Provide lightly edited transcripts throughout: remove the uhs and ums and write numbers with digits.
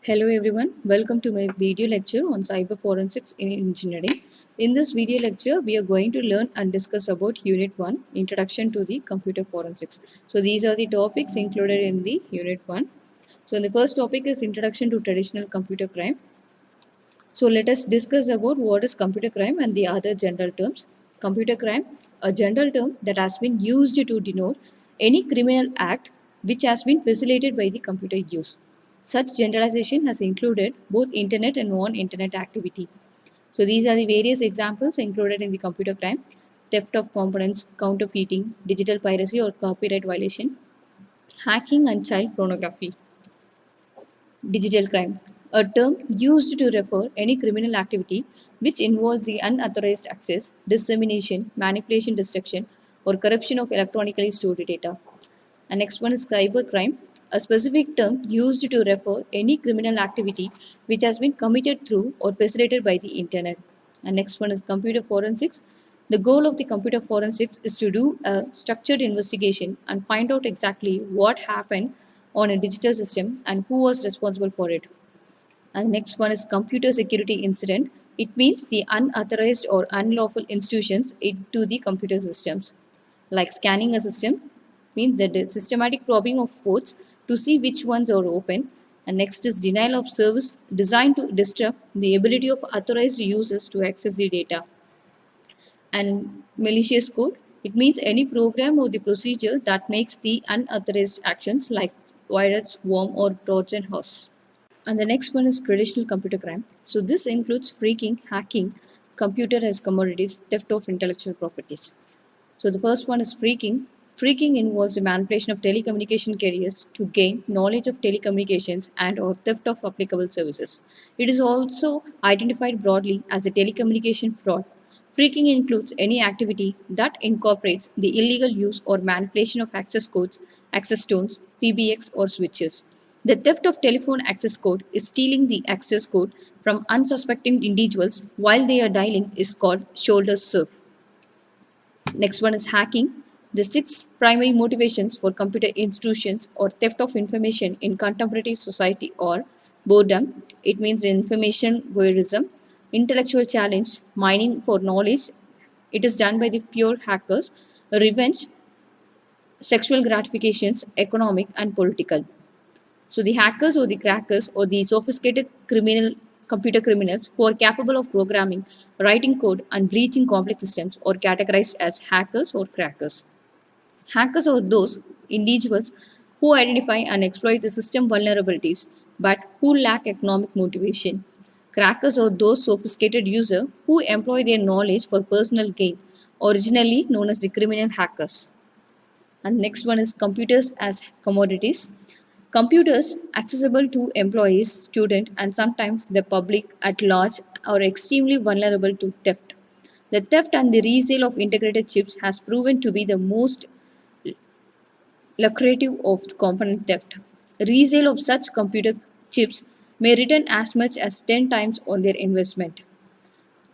Hello everyone, welcome to my video lecture on cyber forensics in engineering. In this video lecture, we are going to learn and discuss about Unit 1, Introduction to the Computer Forensics. So these are the topics included in the Unit 1. So the first topic is Introduction to Traditional Computer Crime. So let us discuss about what is computer crime and the other general terms. Computer crime, a general term that has been used to denote any criminal act which has been facilitated by the computer use. Such generalization has included both internet and non-internet activity. So these are the various examples included in the computer crime: theft of components, counterfeiting, digital piracy or copyright violation, hacking and child pornography. Digital crime, a term used to refer any criminal activity which involves the unauthorized access, dissemination, manipulation, destruction, or corruption of electronically stored data. And next one is cyber crime, a specific term used to refer any criminal activity which has been committed through or facilitated by the internet. And next one is computer forensics. The goal of the computer forensics is to do a structured investigation and find out exactly what happened on a digital system and who was responsible for it. And the next one is computer security incident. It means the unauthorized or unlawful intrusions into the computer systems. Like scanning a system means that the systematic probing of ports to see which ones are open. And next is denial of service designed to disrupt the ability of authorized users to access the data. And malicious code, it means any program or the procedure that makes the unauthorized actions like virus, worm or Trojan horse. And the next one is traditional computer crime. So this includes phreaking, hacking, computer as commodities, theft of intellectual properties. So the first one is phreaking. Phreaking involves the manipulation of telecommunication carriers to gain knowledge of telecommunications and or theft of applicable services. It is also identified broadly as a telecommunication fraud. Phreaking includes any activity that incorporates the illegal use or manipulation of access codes, access stones, PBX or switches. The theft of telephone access code is stealing the access code from unsuspecting individuals while they are dialing is called shoulder surf. Next one is hacking. The six primary motivations for computer intrusions or theft of information in contemporary society are boredom, it means information voyeurism, intellectual challenge, mining for knowledge, it is done by the pure hackers, revenge, sexual gratifications, economic and political. So the hackers or the crackers or the sophisticated criminal computer criminals who are capable of programming, writing code, and breaching complex systems are categorized as hackers or crackers. Hackers are those individuals who identify and exploit the system vulnerabilities but who lack economic motivation. Crackers are those sophisticated users who employ their knowledge for personal gain, originally known as the criminal hackers. And next one is computers as commodities. Computers accessible to employees, students, and sometimes the public at large are extremely vulnerable to theft. The theft and the resale of integrated chips has proven to be the most lucrative of component theft. Resale of such computer chips may return as much as 10 times on their investment.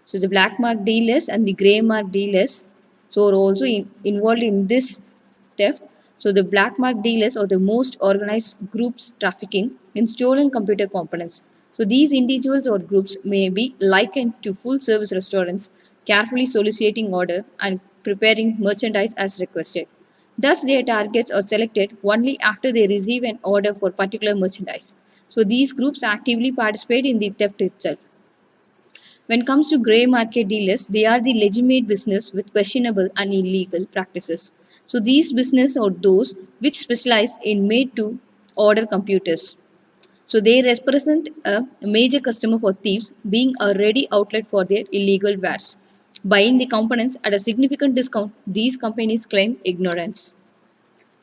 So the black mark dealers and the gray mark dealers so are also involved in this theft. So the black mark dealers are the most organized groups trafficking in stolen computer components. So these individuals or groups may be likened to full service restaurants carefully soliciting order and preparing merchandise as requested. Thus, their targets are selected only after they receive an order for particular merchandise. So these groups actively participate in the theft itself. When it comes to grey market dealers, they are the legitimate business with questionable and illegal practices. So these business are those which specialize in made to order computers. So they represent a major customer for thieves, being a ready outlet for their illegal wares. Buying the components at a significant discount, these companies claim ignorance.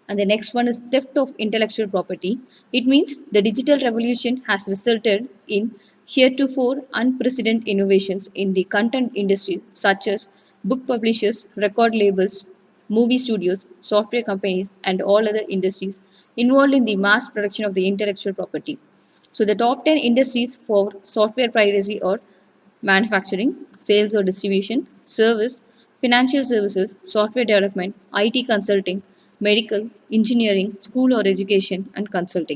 And the next one is theft of intellectual property. It means the digital revolution has resulted in heretofore unprecedented innovations in the content industries such as book publishers, record labels, movie studios, software companies, and all other industries involved in the mass production of the intellectual property. So the top 10 industries for software piracy are manufacturing, sales or distribution, service, financial services, software development, IT consulting, medical, engineering, school or education, and consulting.